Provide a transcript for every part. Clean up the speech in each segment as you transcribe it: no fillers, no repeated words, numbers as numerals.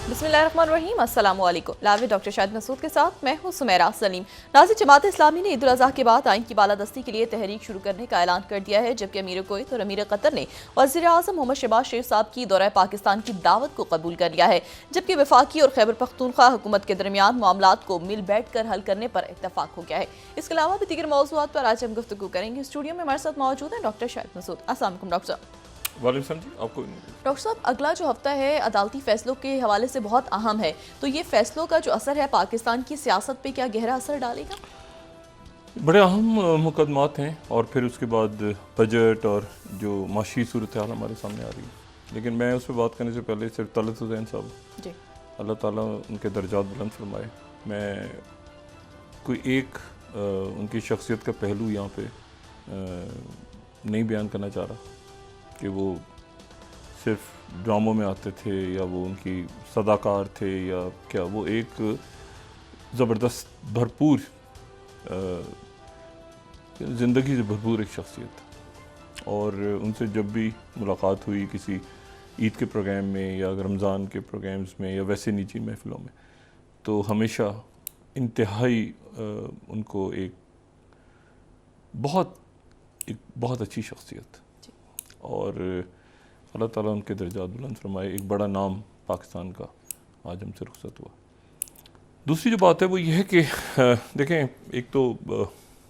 बिस्मिल्लाहिर्रहमानिर्रहीम, अस्सलाम वालेकुम। लाइव डॉक्टर शाहिद मसूद के साथ मैं हूँ सुमेरा सलीम। नाज़रीन, जमात इस्लामी ने ईद उल अज़हा के बाद आइन की बालादस्ती के लिए तहरीक शुरू करने का ऐलान कर दिया है, जबकि अमीर कुवैत और अमीर कतर ने वज़ीर आज़म मोहम्मद शहबाज शरीफ साहब की दौरा पाकिस्तान की दावत को कबूल कर लिया है, जबकि वफाकी और खैबर पख्तूनख्वा हुकूमत के दरमियान मामलात को मिल बैठ कर हल करने पर इत्तफाक हो गया है। इसके अलावा भी दीगर मौज़ूआत पर आज हम गुफ्तगू करेंगे। स्टूडियो में हमारे साथ मौजूद है डॉक्टर शाहिद मसूद। अस्सलाम वालेकुम डॉक्टर साहब। वालेकुम जी, आपको। डॉक्टर साहब, अगला जो हफ्ता है अदालती फैसलों के हवाले से बहुत अहम है, तो ये फैसलों का जो असर है पाकिस्तान की सियासत पे क्या गहरा असर डालेगा? बड़े अहम मुकदमात हैं और फिर उसके बाद बजट और जो माशी सूरत हाल हमारे सामने आ रही है। लेकिन मैं उस पर बात करने से पहले सिर्फ तलत हुसैन साहब जी, अल्लाह ताला उनके दर्जात बुलंद फरमाए, मैं कोई एक उनकी शख्सियत का पहलू यहाँ पे नहीं बयान करना चाह रहा कि वो सिर्फ ड्रामों में आते थे या वो उनकी सदाकार थे या क्या। वो एक ज़बरदस्त भरपूर ज़िंदगी से भरपूर एक शख्सियत, और उनसे जब भी मुलाकात हुई किसी ईद के प्रोग्राम में या रमज़ान के प्रोग्राम्स में या वैसे निजी महफ़िलों में, तो हमेशा इंतहाई उनको एक बहुत अच्छी शख्सियत, और अल्लाह ताला उनके दर्जात बुलंद फरमाए। एक बड़ा नाम पाकिस्तान का आज हमसे रुखसत हुआ। दूसरी जो बात है वो ये है कि देखें, एक तो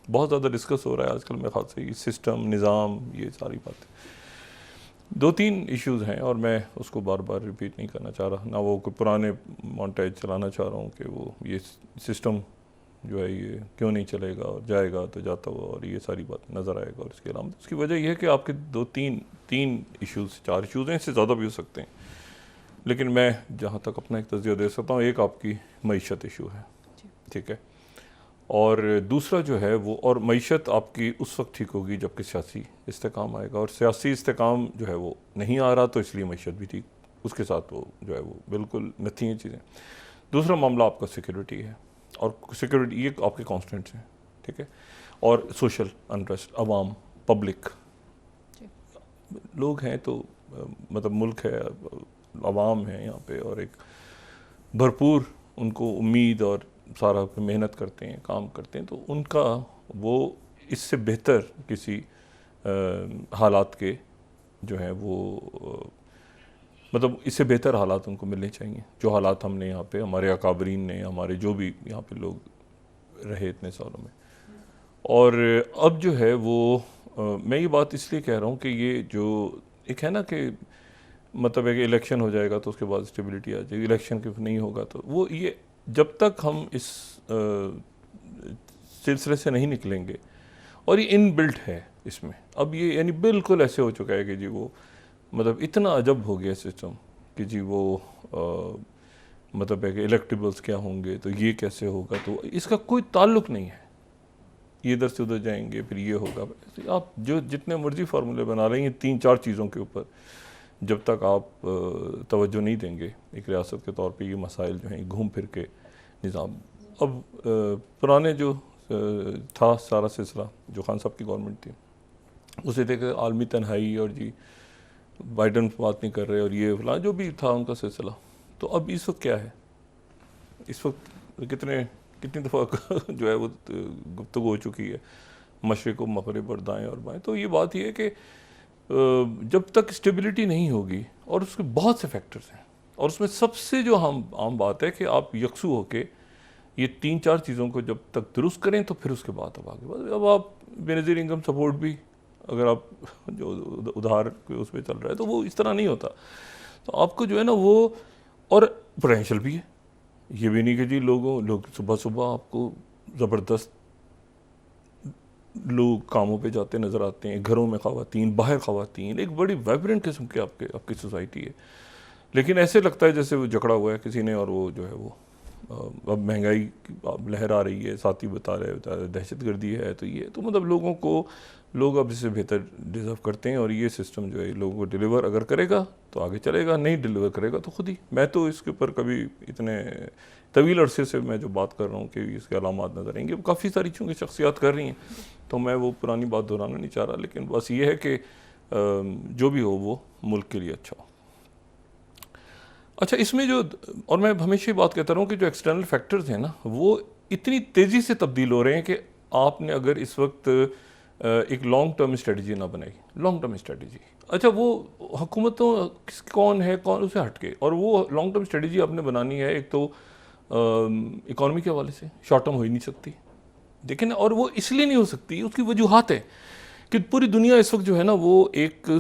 बहुत ज़्यादा डिस्कस हो रहा है आजकल मेरे ख्याल से ये सिस्टम, निज़ाम, ये सारी बातें। दो तीन इश्यूज़ हैं और मैं उसको बार बार रिपीट नहीं करना चाह रहा, ना वो कोई पुराने मॉन्टेज चलाना चाह रहा हूँ कि वो ये सिस्टम जो है ये क्यों नहीं चलेगा और जाएगा तो जाता हुआ और ये सारी बात नज़र आएगा। और इसके अलावा उसकी वजह यह है कि आपके तीन इश्यूज़, 4 इश्यूज़ हैं, इससे ज़्यादा भी हो सकते हैं, लेकिन मैं जहाँ तक अपना एक तज़किया दे सकता हूँ, एक आपकी मईशत इशू है, ठीक है, और दूसरा जो है वो, और मईशत आपकी उस वक्त ठीक होगी जबकि सियासी इस्तेकाम आएगा, और सियासी इस्तेकाम जो है वो नहीं आ रहा तो इसलिए मईशत भी ठीक, उसके साथ वो जो है वो बिल्कुल नथी हैं चीज़ें। दूसरा मामला आपका सिक्योरिटी है, और सिक्योरिटी ये आपके कॉन्स्टेंट्स हैं, ठीक है, और सोशल अनरेस्ट, अवाम, पब्लिक लोग हैं, तो मतलब मुल्क है, अवाम है यहाँ पे, और एक भरपूर उनको उम्मीद और सारा मेहनत करते हैं, काम करते हैं, तो उनका वो इससे बेहतर किसी हालात के जो हैं वो मतलब इससे बेहतर हालात उनको मिलने चाहिए, जो हालात हमने यहाँ पे, हमारे अकाबरीन ने, हमारे जो भी यहाँ पे लोग रहे इतने सालों में। और अब जो है वो मैं ये बात इसलिए कह रहा हूँ कि ये जो एक है ना कि मतलब एक इलेक्शन हो जाएगा तो उसके बाद स्टेबिलिटी आ जाएगी, इलेक्शन के नहीं होगा तो वो, ये जब तक हम इस सिलसिले से नहीं निकलेंगे, और ये इनबिल्ट है इसमें, अब ये यानी बिल्कुल ऐसे हो चुका है कि जी वो मतलब इतना अजब हो गया सिस्टम कि जी वो मतलब है कि इलेक्टेबल्स क्या होंगे तो ये कैसे होगा, तो इसका कोई ताल्लुक़ नहीं है, ये इधर से उधर जाएंगे फिर ये होगा। आप जो जितने मर्जी फार्मूले बना रहे हैं 3-4 चीज़ों के ऊपर, जब तक आप तवज्जो नहीं देंगे एक रियासत के तौर पे, ये मसाइल जो हैं घूम फिर के निज़ाम। अब पुराने जो था सारा सिलसिला जो खान साहब की गवर्नमेंट थी, उसे देखे आलमी तन्हाई और जी बाइडन बात नहीं कर रहे और ये फलां जो भी था उनका सिलसिला, तो अब इस वक्त क्या है, इस वक्त कितनी दफ़ा जो है वो गुफ्तगू हो चुकी है, मशरिक़ व मग़रिब और दाएँ और बाएँ। तो ये बात ये है कि जब तक स्टेबिलिटी नहीं होगी, और उसके बहुत से फैक्टर्स हैं, और उसमें सबसे जो आम बात है कि आप यकसू होके ये 3-4 चीज़ों को जब तक दुरुस्त करें तो फिर उसके बाद अब आगे। अब आप बेनज़ीर इनकम सपोर्ट भी अगर आप जो उधार उस पर चल रहा है तो वो इस तरह नहीं होता, तो आपको जो है ना वो, और पोटेंशियल भी है, ये भी नहीं कि जी लोग सुबह सुबह आपको ज़बरदस्त लोग कामों पे जाते नज़र आते हैं, घरों में ख़वातीन, बाहर ख़वातीन, एक बड़ी वाइब्रेंट किस्म की आपकी सोसाइटी है, लेकिन ऐसे लगता है जैसे वो जकड़ा हुआ है किसी ने, और वो जो है वो अब महंगाई की लहर आ रही है, साथ ही बता रहे दहशतगर्दी है, तो ये तो मतलब लोग अब इससे बेहतर डिज़र्व करते हैं, और ये सिस्टम जो है लोगों को डिलीवर अगर करेगा तो आगे चलेगा, नहीं डिलीवर करेगा तो खुद ही। मैं तो इसके ऊपर कभी इतने तवील अरसे से मैं जो बात कर रहा हूँ कि इसके अलामात नज़र आएंगे, काफ़ी सारी चूँकि शख्सियात कर रही हैं, तो मैं वो पुरानी बात दोहराना नहीं चाह रहा, लेकिन बस ये है कि जो भी हो वो मुल्क के लिए अच्छा हो। अच्छा, इसमें जो, और मैं हमेशा ही बात कहता रहा हूँ कि जो एक्सटर्नल फैक्टर्स हैं ना, वो इतनी तेज़ी से तब्दील हो रहे हैं कि आपने अगर इस वक्त एक लॉन्ग टर्म स्ट्रेटजी ना बनाई, लॉन्ग टर्म स्ट्रेटजी, अच्छा वो हुकूमतों कौन है कौन उसे हटके, और वो लॉन्ग टर्म स्ट्रेटजी आपने बनानी है, एक तो इकॉनमी के हवाले से शॉर्ट टर्म हो ही नहीं सकती, देखें ना, और वो इसलिए नहीं हो सकती, उसकी वजूहात है कि पूरी दुनिया इस वक्त जो है ना वो एक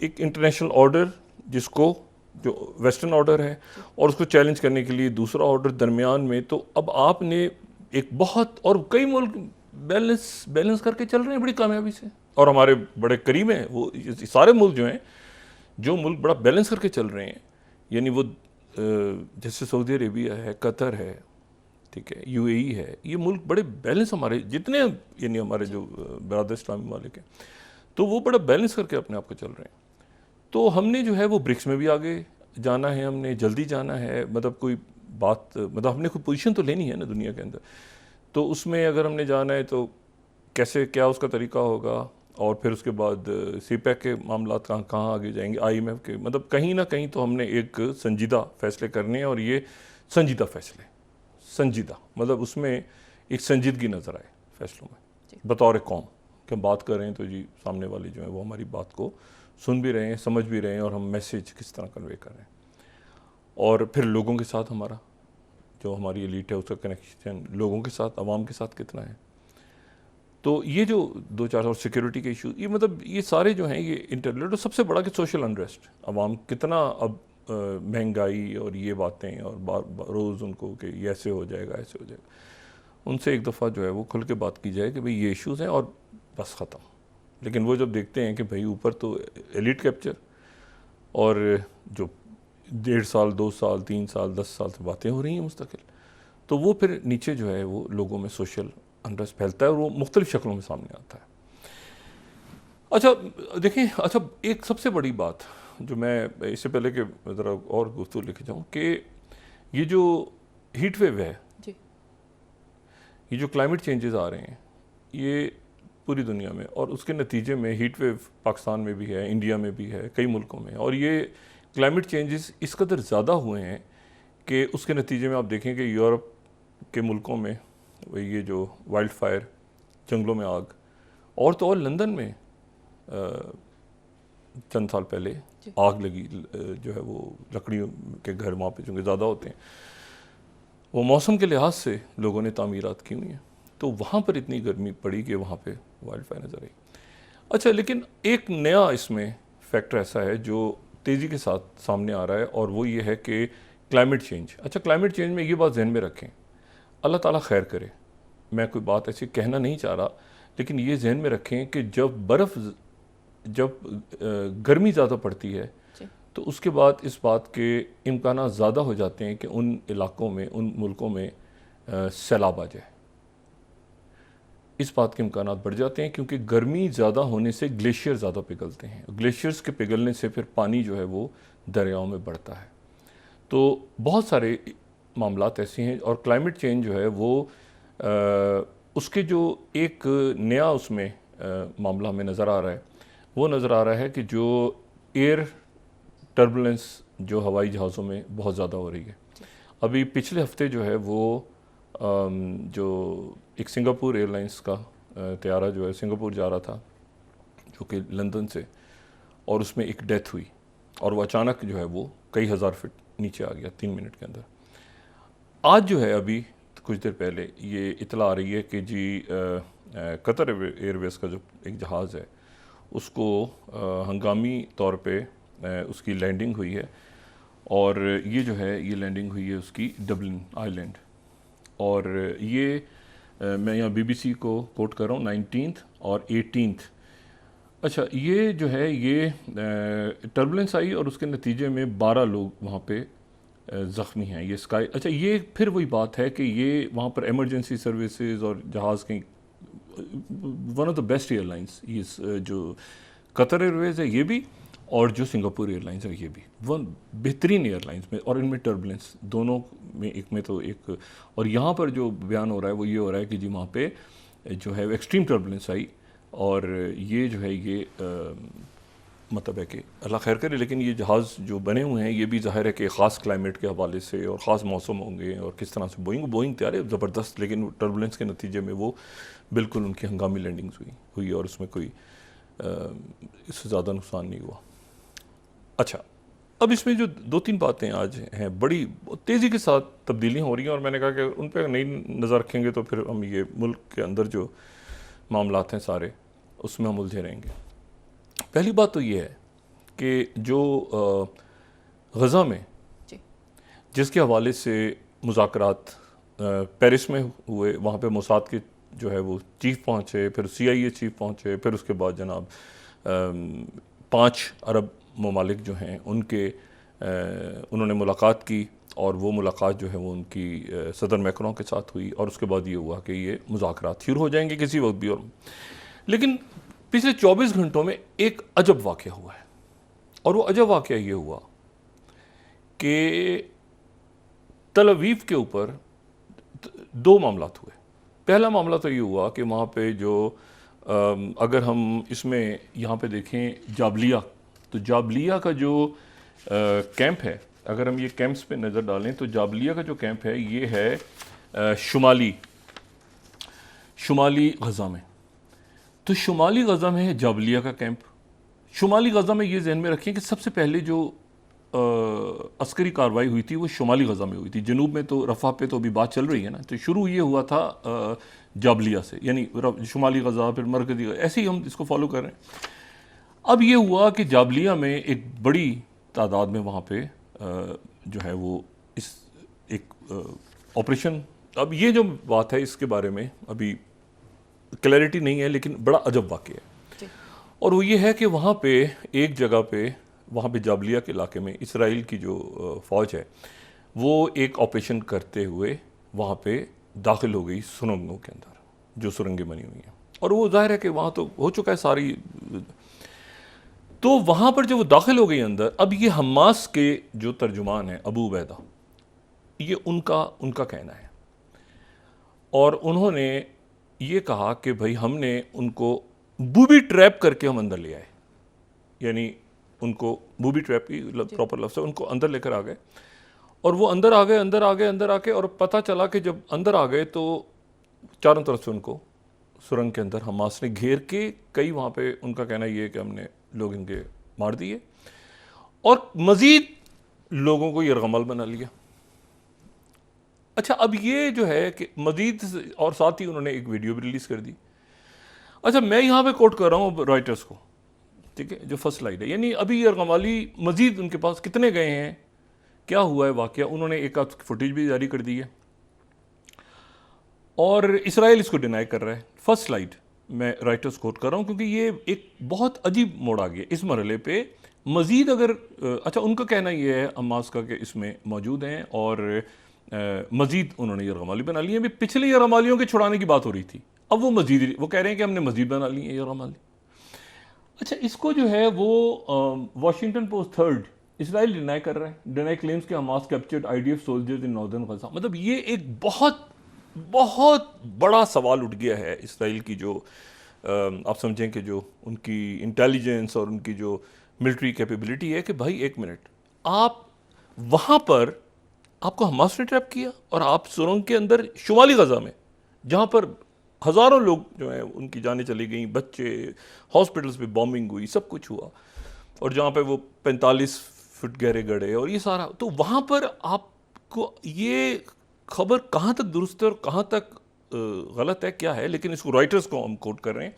इंटरनेशनल ऑर्डर, जिसको जो वेस्टर्न ऑर्डर है, और उसको चैलेंज करने के लिए दूसरा ऑर्डर दरमियान में, तो अब आपने एक बहुत, और कई मुल्क बैलेंस करके चल रहे हैं बड़ी कामयाबी से, और हमारे बड़े करीब हैं वो सारे मुल्क जो हैं, जो मुल्क बड़ा बैलेंस करके चल रहे हैं, यानी वो जैसे सऊदी अरेबिया है, कतर है, ठीक है, यूएई है, ये मुल्क बड़े बैलेंस, हमारे जितने यानी हमारे जो बरादर इस्लामी मालिक हैं, तो वो बड़ा बैलेंस करके अपने आप को चल रहे हैं। तो हमने जो है वो ब्रिक्स में भी आगे जाना है, हमने जल्दी जाना है, मतलब कोई बात, मतलब हमने कोई पोजीशन तो लेनी है ना दुनिया के अंदर, तो उसमें अगर हमने जाना है तो कैसे, क्या उसका तरीका होगा, और फिर उसके बाद सीपैक के मामला कहाँ आगे जाएंगे, आईएमएफ के, मतलब कहीं ना कहीं तो हमने एक संजीदा फैसले करने हैं, और ये संजीदा फैसले, संजीदा मतलब उसमें एक संजीदगी नज़र आए फैसलों में, बतौर कौम कि हम बात कर रहे हैं तो जी सामने वाले जो है वो हमारी बात को सुन भी रहे हैं, समझ भी रहे हैं, और हम मैसेज किस तरह कन्वे कर रहे हैं, और फिर लोगों के साथ हमारा जो हमारी एलीट है उसका कनेक्शन लोगों के साथ, आवाम के साथ कितना है। तो ये जो दो चार, और सिक्योरिटी के इशू, ये मतलब ये सारे जो हैं ये इंटरलेट, और सबसे बड़ा कि सोशल अनरेस्ट, आवाम कितना अब महंगाई और ये बातें, और बार रोज़ उनको कि ये ऐसे हो जाएगा, ऐसे हो जाएगा, उनसे एक दफ़ा जो है वो खुल के बात की जाए कि भाई ये इश्यूज़ हैं और बस ख़त्म। लेकिन वो जब देखते हैं कि भाई ऊपर तो एलिट कैप्चर, और जो 1.5 साल 2 साल 3 साल 10 साल से बातें हो रही हैं मुस्तकिल, तो वो फिर नीचे जो है वो लोगों में सोशल अनरेस्ट फैलता है, और वो मुख्तलिफ शक्लों में सामने आता है। अच्छा देखें, अच्छा एक सबसे बड़ी बात जो मैं इससे पहले कि ज़रा और गुफ्तगू लेके जाऊँ, कि ये जो हीट वेव है जी, ये जो क्लाइमेट चेंजेस आ रहे हैं ये पूरी दुनिया में, और उसके नतीजे में हीट वेव पाकिस्तान में भी है, इंडिया में भी है, कई मुल्कों में, और ये क्लाइमेट चेंजेस इस कदर ज़्यादा हुए हैं कि उसके नतीजे में आप देखें कि यूरोप के मुल्कों में ये जो वाइल्ड फायर, जंगलों में आग, और तो और लंदन में चंद साल पहले आग लगी, जो है वो लकड़ियों के घर वहाँ पे चूँकि ज़्यादा होते हैं, वो मौसम के लिहाज से लोगों ने तामीरात की हुई हैं, तो वहाँ पर इतनी गर्मी पड़ी कि वहाँ पे वाइल्ड फायर नज़र आई। अच्छा, लेकिन एक नया इसमें फैक्टर ऐसा है जो तेज़ी के साथ सामने आ रहा है, और वो ये है कि क्लाइमेट चेंज। अच्छा, क्लाइमेट चेंज में ये बात जहन में रखें, अल्लाह ताला खैर करे, मैं कोई बात ऐसी कहना नहीं चाह रहा, लेकिन ये जहन में रखें कि जब गर्मी ज़्यादा पड़ती है तो उसके बाद इस बात के इम्कान ज़्यादा हो जाते हैं कि उन इलाकों में, उन मुल्कों में सैलाब आ जाए, इस बात के इम्कान बढ़ जाते हैं, क्योंकि गर्मी ज़्यादा होने से ग्लेशियर ज़्यादा पिघलते हैं, ग्लेशियर्स के पिघलने से फिर पानी जो है वो दरियाओं में बढ़ता है। तो बहुत सारे मामलात ऐसे हैं, और क्लाइमेट चेंज जो है वो उसके जो एक नया उसमें मामला हमें नज़र आ रहा है, वो नज़र आ रहा है कि जो एयर टर्बुलेंस जो हवाई जहाज़ों में बहुत ज़्यादा हो रही है। अभी पिछले हफ्ते जो है वो जो एक सिंगापुर एयरलाइंस का तैयारा जो है सिंगापुर जा रहा था, जो कि लंदन से, और उसमें एक डेथ हुई, और वो अचानक जो है वो कई हज़ार फीट नीचे आ गया 3 मिनट के अंदर। आज जो है अभी कुछ देर पहले ये इतला आ रही है कि जी कतर एयरवेज़ का जो एक जहाज़ है उसको हंगामी तौर पे उसकी लैंडिंग हुई है, और ये जो है ये लैंडिंग हुई है उसकी डबलिन आइलैंड, और ये मैं यहाँ बीबीसी को कोट कर रहा हूँ 19th और 18th। अच्छा, ये जो है ये टर्बुलेंस आई, और उसके नतीजे में 12 लोग वहाँ पे ज़ख्मी हैं। ये स्काई, अच्छा ये फिर वही बात है कि ये वहाँ पर इमरजेंसी सर्विसेज और जहाज़ की one of the best airlines, ये जो कतर एयरवेज़ है ये भी, और जो सिंगापुर एयरलाइंस है ये भी, वन बेहतरीन एयरलाइंस में, और इनमें टर्बुलेंस दोनों में, एक में तो एक, और यहाँ पर जो बयान हो रहा है वो ये हो रहा है कि जी वहाँ पे जो है एक्सट्रीम टर्बुलेंस आई, और ये जो है ये मतलब है कि अल्लाह खैर करे, लेकिन ये जहाज़ जो बने हुए हैं ये भी ज़ाहिर है कि ख़ास क्लाइमेट के हवाले से और ख़ास मौसम होंगे और किस तरह से बोइंग तैयार है ज़बरदस्त, लेकिन टर्बुलेंस के नतीजे में वो बिल्कुल उनकी हंगामी लैंडिंग्स हुई और उसमें कोई इससे ज़्यादा नुकसान नहीं हुआ। अच्छा, अब इसमें जो 2-3 बातें आज हैं बड़ी तेज़ी के साथ तब्दीलियाँ हो रही हैं और मैंने कहा कि उन पर नहीं नज़र रखेंगे तो फिर हम ये मुल्क के अंदर जो मामलात हैं सारे उसमें हम उलझे रहेंगे। पहली बात तो ये है कि जो गज़ा में जिसके हवाले से मुज़ाकरात पेरिस में हुए, वहाँ पे मोसाद के जो है वो चीफ़ पहुँचे, फिर CIA चीफ़ पहुँचे, फिर उसके बाद जनाब 5 अरब ममालिक जो हैं उनके उन्होंने मुलाकात की और वो मुलाकात जो है वो उनकी सदर मैक्रों के साथ हुई और उसके बाद ये हुआ कि ये मुज़ाकरात शुरू हो जाएंगे किसी वक्त भी। और लेकिन पिछले 24 घंटों में एक अजब वाक़या हुआ है और वो अजब वाक़या ये हुआ कि तल अवीव के ऊपर 2 मामलात हुए। पहला मामला तो ये हुआ कि वहाँ पे जो अगर हम इसमें यहाँ पे देखें जाबलिया, तो जाबलिया का जो कैंप है, अगर हम ये कैंप्स पे नज़र डालें तो जाबलिया का जो कैंप है ये है शुमाली गज़ा में। तो शुमाली गज़ा में है जाबलिया का कैंप। शुमाली गज़ा में ये जहन में रखें कि सबसे पहले जो अस्करी कार्रवाई हुई थी वो शुमाली गज़ा में हुई थी। जनूब में तो रफ़ा पे तो अभी बात चल रही है ना, तो शुरू ये हुआ था जाबलिया से, यानी शुमाली गज़ा फिर मरकज़ी, ऐसे ही हम इसको फॉलो कर रहे हैं। अब ये हुआ कि जाबलिया में एक बड़ी तादाद में वहाँ पे जो है वो इस एक ऑपरेशन, अब ये जो बात है इसके बारे में अभी क्लैरिटी नहीं है, लेकिन बड़ा अजब वाक़या है। और वो ये है कि वहाँ पे एक जगह पे, वहाँ पे जाबलिया के इलाके में इसराइल की जो फ़ौज है वो एक ऑपरेशन करते हुए वहाँ पे दाखिल हो गई सुरंगों के अंदर, जो सुरंगें बनी हुई हैं, और वो जाहिर है कि वहाँ तो हो चुका है सारी। तो वहाँ पर जब वो दाखिल हो गई अंदर, अब ये हमास के जो तर्जुमान हैं अबू उबैदा, ये उनका कहना है और उन्होंने ये कहा कि भाई हमने उनको बूबी ट्रैप करके हम अंदर ले आए, यानी उनको बूबी ट्रैप की प्रॉपर लफ्ज़ है, उनको अंदर लेकर आ गए और वो अंदर आके और पता चला कि जब अंदर आ गए तो चारों तरफ से उनको सुरंग के अंदर हमास ने घेर के, कई वहाँ पे उनका कहना ये है कि हमने लोग इनके मार दिए और मज़ीद लोगों को यरगमल बना लिया। अच्छा, अब ये जो है कि मज़ीद, और साथ ही उन्होंने एक वीडियो भी रिलीज़ कर दी। अच्छा, मैं यहाँ पे कोट कर रहा हूँ रॉयटर्स को, ठीक है, जो फर्स्ट स्लाइड है, यानी अभी यरगमली मज़ीद उनके पास कितने गए हैं, क्या हुआ है वाक़या, उन्होंने एक आध फुटेज भी जारी कर दी है और इसराइल इसको डिनाई कर रहा है। फर्स्ट स्लाइड मैं राइटर्स कोट कर रहा हूँ क्योंकि ये एक बहुत अजीब मोड़ आ गया इस मरहले पे। मज़ीद अगर अच्छा, उनका कहना ये है हमास का कि इसमें मौजूद हैं और मज़ीद उन्होंने यरगमाली बना ली है। अभी पिछले यरगमालियों के छुड़ाने की बात हो रही थी, अब वो मज़ीद वो कह रहे हैं कि हमने मज़ीद बना ली है यरगमाली। अच्छा, इसको जो है वो Washington Post third, Israel deny कर रहा है, डिनाई क्लेम्स कि Hamas captured IDF soldiers in northern Gaza. मतलब ये एक बहुत बड़ा सवाल उठ गया है इसराइल की, जो आप समझें कि जो उनकी इंटेलिजेंस और उनकी जो मिलिट्री कैपेबिलिटी है कि भाई एक मिनट, आप वहाँ पर आपको हमास ने ट्रैप किया और आप सुरंग के अंदर शुमाली गज़ा में जहाँ पर हज़ारों लोग जो हैं उनकी जानें चली गई, बच्चे, हॉस्पिटल्स पे बॉम्बिंग हुई, सब कुछ हुआ, और जहाँ पे वो 45 फुट गहरे गड्ढे और ये सारा, तो वहाँ पर आपको ये खबर कहाँ तक दुरुस्त है और कहाँ तक गलत है, क्या है, लेकिन इसको रॉयटर्स को हम कोट कर रहे हैं।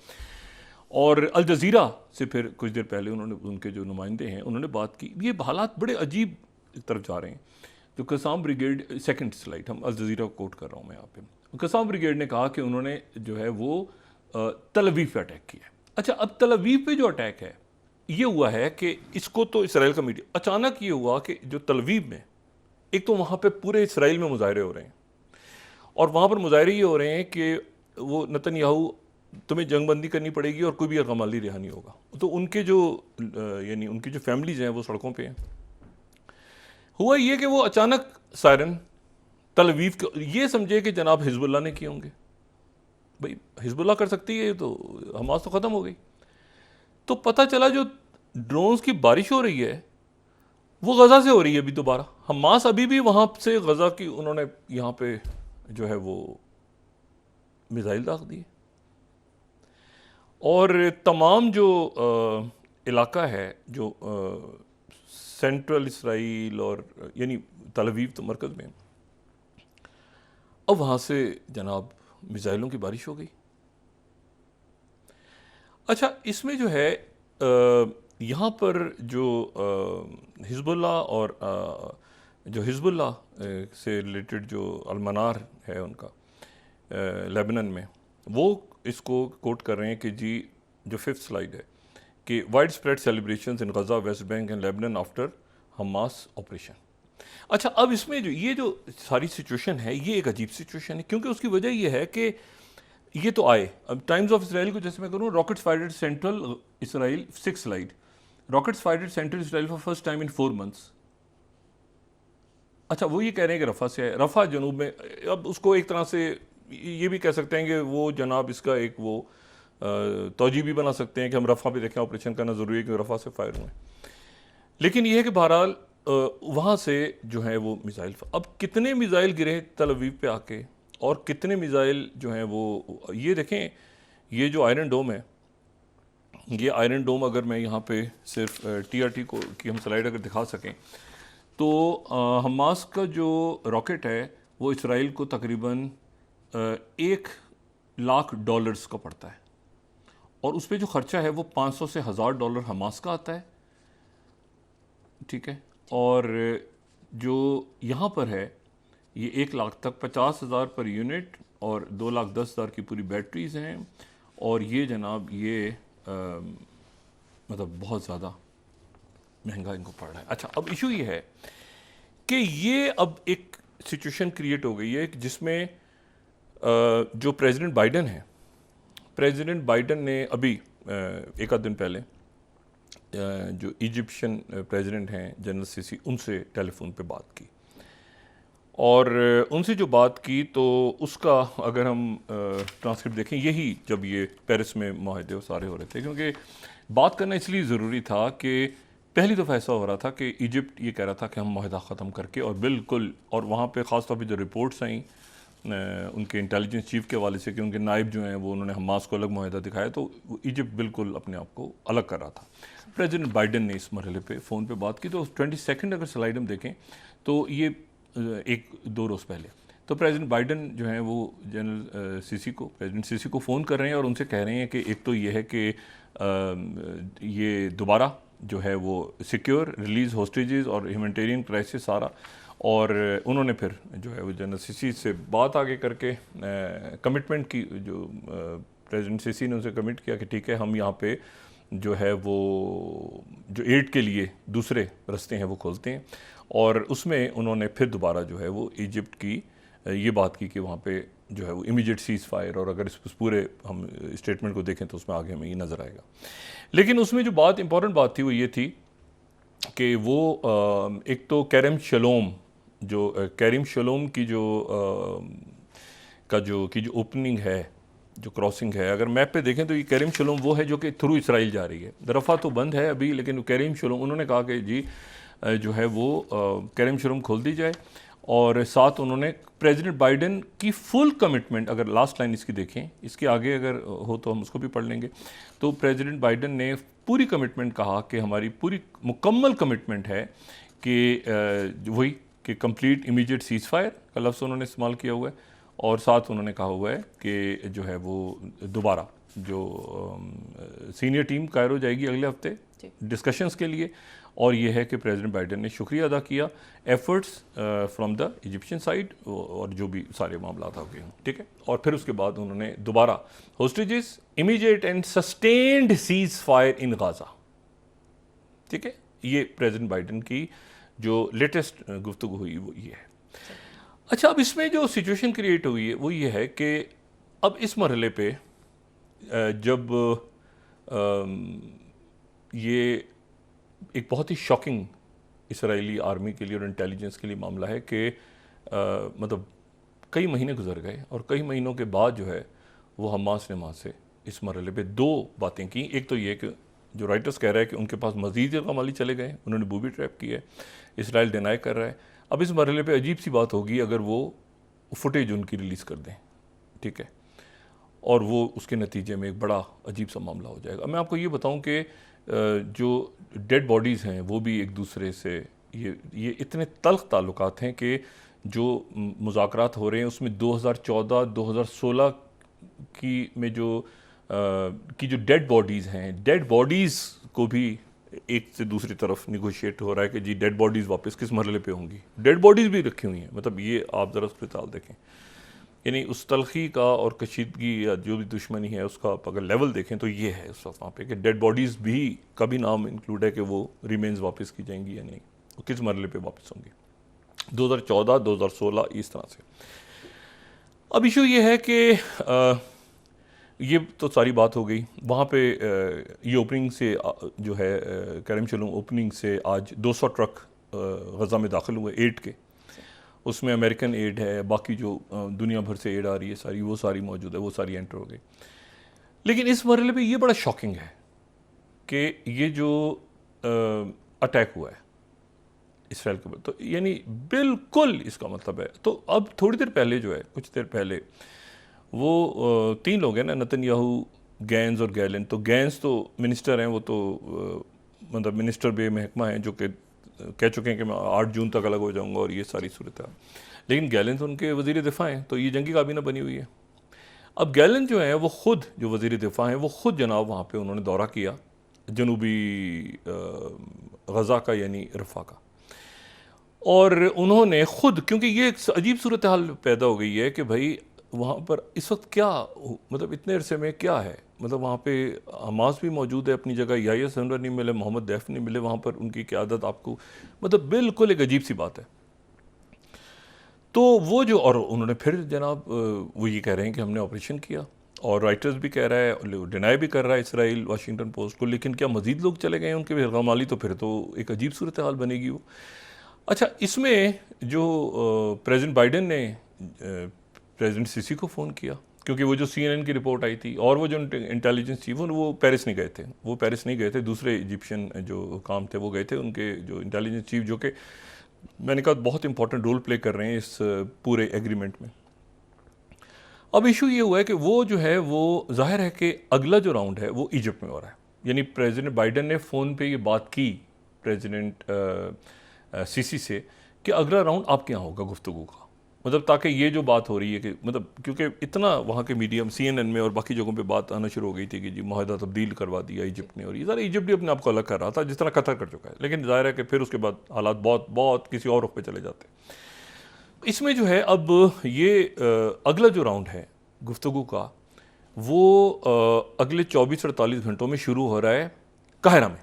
और अल जज़ीरा से फिर कुछ देर पहले उन्होंने, उनके जो नुमाइंदे हैं, उन्होंने बात की। ये हालात बड़े अजीब तरफ जा रहे हैं। जो कसाम ब्रिगेड, सेकंड स्लाइड, हम अल जज़ीरा को कोट कर रहा हूँ मैं यहाँ पे, कसाम ब्रिगेड ने कहा कि उन्होंने जो है वो तल अवीव पे अटैक किया। अच्छा, अब तल अवीव पे जो अटैक है ये हुआ है कि इसको तो इसराइल का मीडिया, अचानक ये हुआ कि जो तल अवीव में, एक तो वहाँ पे पूरे इसराइल में मुजाहरे हो रहे हैं और वहाँ पर मुजाहरे ये हो रहे हैं कि वो नेतन्याहू, तुम्हें जंगबंदी करनी पड़ेगी और कोई भी यरगमाली रिहा नहीं होगा। तो उनके जो यानी उनकी जो फैमिलीज हैं वो सड़कों पे हैं। हुआ ये कि वो अचानक सायरन तल अवीव के, ये समझे कि जनाब हिजबुल्लाह ने किए होंगे, भाई हिजबुल्लाह कर सकती है तो हमास तो ख़त्म हो गई। तो पता चला जो ड्रोन्स की बारिश हो रही है वो गज़ा से हो रही है अभी दोबारा। हमास अभी भी वहाँ से गज़ा की उन्होंने यहाँ पे जो है वो मिसाइल दाग दिए, और तमाम जो इलाका है जो सेंट्रल इसराइल और यानी तल अवीव तो मरकज़ में, अब वहाँ से जनाब मिसाइलों की बारिश हो गई। अच्छा, इसमें जो है यहाँ पर जो हिज़्बुल्लाह और जो हिज़्बुल्लाह से रिलेटेड जो अलमनार है उनका लेबनान में, वो इसको कोट कर रहे हैं कि जी जो 5th स्लाइड है कि wide spread celebrations in Gaza, West Bank and Lebanon after Hamas operation. अच्छा, अब इसमें जो सारी सिचुएशन है ये एक अजीब सिचुएशन है, क्योंकि उसकी वजह ये है कि ये तो आए, अब टाइम्स ऑफ इसराइल को जैसे मैं करूँ, rockets fired eight central Israel, 6th slide, rockets fired eight central Israel for first time in 4 months. अच्छा, वो ये कह रहे हैं कि रफ़ा से है, रफ़ा जनूब में, अब उसको एक तरह से ये भी कह सकते हैं कि वो जनाब इसका एक वो तौजी भी बना सकते हैं कि हम रफ़ा पे देखें ऑपरेशन करना ज़रूरी है क्योंकि रफ़ा से फायर हुए। लेकिन ये है कि बहरहाल वहाँ से जो है वो मिसाइल, अब कितने मिसाइल गिरे तल अवीव पे आके, और कितने मिसाइल जो हैं वो, ये देखें ये जो आयरन डोम है, ये आयरन डोम अगर मैं यहाँ पे सिर्फ TRT को की हम स्लाइड अगर दिखा सकें तो हमास का जो रॉकेट है वो इसराइल को तकरीबन $1,00,000 का पड़ता है, और उस पर जो ख़र्चा है वो 500 से $1,000 हमास का आता है, ठीक है। और जो यहाँ पर है ये 1,00,000 तक 50,000 पर यूनिट और 2,10,000 की पूरी बैटरीज हैं, और ये जनाब ये मतलब बहुत ज़्यादा महंगा इनको पड़ रहा है। अच्छा, अब इशू ये है कि ये अब एक सिचुएशन क्रिएट हो गई है जिसमें जो प्रेसिडेंट बाइडन है, प्रेसिडेंट बाइडन ने अभी एक आध दिन पहले जो इजिप्शियन प्रेसिडेंट हैं जनरल सीसी, उनसे टेलीफोन पे बात की, और उनसे जो बात की तो उसका अगर हम ट्रांसक्रिप्ट देखें, यही जब ये पेरिस में माहदे सारे हो रहे थे, क्योंकि बात करना इसलिए ज़रूरी था कि पहली दफ़ा ऐसा हो रहा था कि इजिप्ट ये कह रहा था कि हम माहदा ख़त्म करके, और बिल्कुल, और वहाँ पे ख़ास तौर पे जो रिपोर्ट्स आई उनके इंटेलिजेंस चीफ के हवाले से कि उनके नायब जो हैं वो उन्होंने हमास को अलग माहदा दिखाया, तो इजिप्ट बिल्कुल अपने आप को अलग कर रहा था। प्रेसिडेंट बाइडन ने इस मरहले पे फ़ोन पे बात की, तो 22 अगर स्लाइड हम देखें तो ये 1-2 रोज़ पहले, तो प्रेसिडेंट बाइडन जो है वो जनरल सीसी को, प्रेसिडेंट सीसी को फ़ोन कर रहे हैं और उनसे कह रहे हैं कि एक तो ये है कि ये दोबारा जो है वो सिक्योर रिलीज़ होस्टेजेस और ह्यूमैनिटेरियन क्राइसिस सारा, और उन्होंने फिर जो है वो जनरल सीसी से बात आगे करके कमिटमेंट की, जो प्रेसिडेंट सीसी ने उनसे कमिट किया कि ठीक है हम यहाँ पे जो है वो जो एड के लिए दूसरे रास्ते हैं वो खोलते हैं, और उसमें उन्होंने फिर दोबारा जो है वो इजिप्ट की ये बात की कि वहाँ पे जो है वो इमीडिएट सीज़ फायर, और अगर इस पूरे हम स्टेटमेंट को देखें तो उसमें आगे हमें ये नज़र आएगा। लेकिन उसमें जो बात इंपॉर्टेंट बात थी वो ये थी कि वो एक तो कैरम शलोम, जो कैरम शलोम की जो जो ओपनिंग है, जो क्रॉसिंग है, अगर मैप पे देखें तो ये कैरम शलोम वो है जो कि थ्रू इसराइल जा रही है। रफ़ा तो बंद है अभी, लेकिन कैरम शलोम उन्होंने कहा कि जी जो है वो कैरम शलोम खोल दी जाए, और साथ उन्होंने प्रेसिडेंट बाइडन की फुल कमिटमेंट, अगर लास्ट लाइन इसकी देखें, इसके आगे अगर हो तो हम उसको भी पढ़ लेंगे, तो प्रेसिडेंट बाइडन ने पूरी कमिटमेंट कहा कि हमारी पूरी मुकम्मल कमिटमेंट है कि वही कि कंप्लीट इमीडिएट सीज़ फायर का लफ्ज़ उन्होंने इस्तेमाल किया हुआ है, और साथ उन्होंने कहा हुआ है कि जो है वो दोबारा जो सीनियर टीम कायरो जाएगी अगले हफ्ते डिस्कशंस के लिए, और ये है कि प्रेसिडेंट बाइडन ने शुक्रिया अदा किया efforts from the Egyptian side, और जो भी सारे मामला था गए, ठीक है। और फिर उसके बाद उन्होंने दोबारा hostages, immediate and sustained cease fire in Gaza, ठीक है। ये प्रेसिडेंट बाइडन की जो लेटेस्ट गुफ्तगू हुई वो ये है। अच्छा, अब इसमें जो सिचुएशन क्रिएट हुई है वो ये है कि अब इस मरहले पे जब ये एक बहुत ही शॉकिंग इसराइली आर्मी के लिए और इंटेलिजेंस के लिए मामला है कि मतलब कई महीने गुजर गए, और कई महीनों के बाद जो है वो हमास ने वहाँ से इस मरहले पे 2 बातें की। एक तो ये कि जो राइटर्स कह रहा है कि उनके पास मज़ीद कमाली चले गए, उन्होंने बूबी ट्रैप किया है, इसराइल डिनाई कर रहा है। अब इस मरहले पे अजीब सी बात होगी अगर वो फुटेज उनकी रिलीज़ कर दें, ठीक है, और वो उसके नतीजे में एक बड़ा अजीब सा मामला हो जाएगा। मैं आपको ये बताऊं कि जो डेड बॉडीज़ हैं वो भी एक दूसरे से ये इतने तल्ख ताल्लुकात हैं कि जो मुज़ाकरात हो रहे हैं उसमें 2014-2016 में जो डेड बॉडीज़ हैं, डेड बॉडीज़ को भी एक से दूसरी तरफ निगोशिएट हो रहा है कि जी डेड बॉडीज़ वापस किस मरहले पे होंगी। डेड बॉडीज़ भी रखी हुई हैं, मतलब ये आप ज़रा अस्पताल देखें, यानी उस तलखी का और कशीदगी या जो भी दुश्मनी है उसका आप अगर लेवल देखें तो ये है उस वक्त वहाँ पे कि डेड बॉडीज़ भी कभी नाम इंक्लूड है कि वो रिमेन्स वापस की जाएंगी या नहीं, वो किस मरहले पे वापस होंगी। 2014-2016 इस तरह से। अब इशू ये है कि ये तो सारी बात हो गई वहाँ पे। ये ओपनिंग से जो है करम शलूम ओपनिंग से आज 200 ट्रक गज़ा में दाखिल हुए एड के, उसमें अमेरिकन एड है, बाकी जो दुनिया भर से एड आ रही है सारी, वो सारी मौजूद है, वो सारी एंटर हो गई। लेकिन इस मरहले पे ये बड़ा शॉकिंग है कि ये जो अटैक हुआ है इसराइल के ऊपर, तो यानी बिल्कुल इसका मतलब है, तो अब थोड़ी देर पहले जो है, कुछ देर पहले वो 3 लोग हैं ना, नेतन्याहू, गैंस और गैलेन। तो गैंस तो मिनिस्टर हैं, वो तो मतलब मिनिस्टर बे महकमा हैं जो कि कह चुके हैं कि मैं 8 जून तक अलग हो जाऊंगा और ये सारी सूरत है। लेकिन गैलन तो उनके वज़ीर दिफ़ा हैं, तो ये जंगी काबीना बनी हुई है। अब गैलन जो है वो ख़ुद जो वज़ीर दिफ़ा हैं वो ख़ुद जनाब वहाँ पे उन्होंने दौरा किया जनूबी गज़ा का यानी रफ़ा का, और उन्होंने ख़ुद, क्योंकि ये एक अजीब सूरत हाल पैदा हो गई है कि भाई वहाँ पर इस वक्त क्या, मतलब इतने अरसे में क्या है, मतलब वहाँ पे हमास भी मौजूद है अपनी जगह, याहिया सिनवर नहीं मिले, मोहम्मद दैफ नहीं मिले, वहाँ पर उनकी क़यादत आपको मतलब बिल्कुल एक अजीब सी बात है। तो वो जो, और उन्होंने फिर जनाब वो ये कह रहे हैं कि हमने ऑपरेशन किया, और राइटर्स भी कह रहा है, डिनाई भी कर रहा है इसराइल वाशिंगटन पोस्ट को, लेकिन क्या मज़ीद लोग चले गए हैं उनके बेगमाली, तो फिर तो एक अजीब सूरत हाल बनेगी वो। अच्छा, इसमें जो प्रेसिडेंट बाइडन ने प्रेसिडेंट सीसी को फ़ोन किया, क्योंकि वो जो CNN की रिपोर्ट आई थी, और वो जो इंटेलिजेंस चीफ वो पेरिस नहीं गए थे, वो पेरिस नहीं गए थे, दूसरे इजिप्शियन जो काम थे वो गए थे, उनके जो इंटेलिजेंस चीफ जो कि मैंने कहा बहुत इंपॉर्टेंट रोल प्ले कर रहे हैं इस पूरे एग्रीमेंट में। अब इशू ये हुआ है कि वो जो है वो जाहिर है कि अगला जो राउंड है वो इजिप्ट में हो रहा है, यानी प्रेसिडेंट बाइडन ने फ़ोन पे ये बात की प्रेसिडेंट सीसी से कि अगला राउंड आपके यहाँ होगा गुफ्तगू का, मतलब ताकि ये जो बात हो रही है कि मतलब क्योंकि इतना वहाँ के मीडियम CNN में और बाकी जगहों पे बात आना शुरू हो गई थी कि जी मुआहदा तब्दील करवा दिया इजिप्ट ने, और ये सारा इजिप्ट भी अपने आप को अलग कर रहा था जिस तरह कतर कर चुका है, लेकिन जाहिर है कि फिर उसके बाद हालात बहुत बहुत किसी और रुख पे चले जाते। इसमें जो है अब ये अगला जो राउंड है गुफ्तगू का वो अगले 24-48 घंटों में शुरू हो रहा है काहिरा में,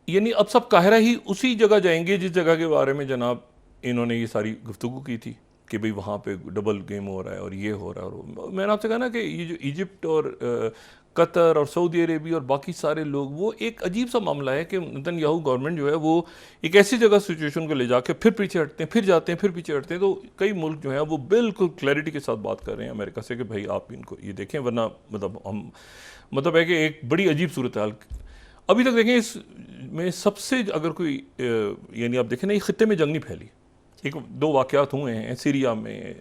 यानी अब सब काहिरा ही उसी जगह जाएंगे जिस जगह के बारे में जनाब इन्होंने ये सारी गुफ्तगू की थी कि भाई वहाँ पे डबल गेम हो रहा है और ये हो रहा है। और मैंने आपसे कहा ना कि ये जो इजिप्ट और कतर और सऊदी अरेबिया और बाकी सारे लोग, वो एक अजीब सा मामला है कि नेतन्याहू गवर्नमेंट जो है वो एक ऐसी जगह सिचुएशन को ले जाके फिर पीछे हटते हैं, फिर जाते हैं, फिर पीछे हटते हैं। तो कई मुल्क जो है वो बिल्कुल क्लैरिटी के साथ बात कर रहे हैं अमेरिका से कि भाई आप इनको ये देखें, वरना मतलब हम मतलब है कि एक बड़ी अजीब सूरत हाल अभी तक देखें। इसमें सबसे अगर कोई यानी आप देखें ना, ये खित्ते में जंग नहीं फैली, एक 2 वाक़यात हुए हैं सीरिया में,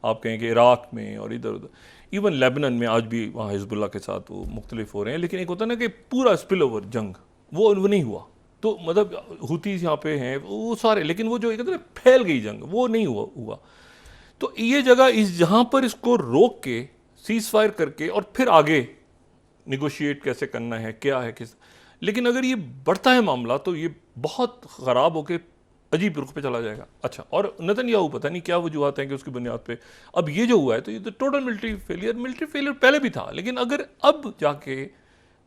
आप कहें कि इराक़ में और इधर उधर, इवन लेबनान में आज भी वहाँ हिज़्बुल्लाह के साथ वो मुख्तलिफ हो रहे हैं, लेकिन एक होता है ना कि पूरा स्पिल ओवर जंग वो नहीं हुआ। तो मतलब हुतीज़ यहाँ पे हैं वो सारे, लेकिन वो जो एक ना फैल गई जंग वो नहीं हुआ। तो ये जगह इस जहाँ पर इसको रोक के सीज़ फायर करके और फिर आगे निगोशिएट कैसे करना है, क्या है किस, लेकिन अगर ये बढ़ता है मामला तो ये बहुत ख़राब होके अजीब रुख पे चला जाएगा। अच्छा, और नेतन्याहू पता नहीं क्या वजूहत हैं कि उसकी बुनियाद पे अब ये जो हुआ है, तो ये तो टोटल मिलिट्री फेलियर पहले भी था, लेकिन अगर अब जाके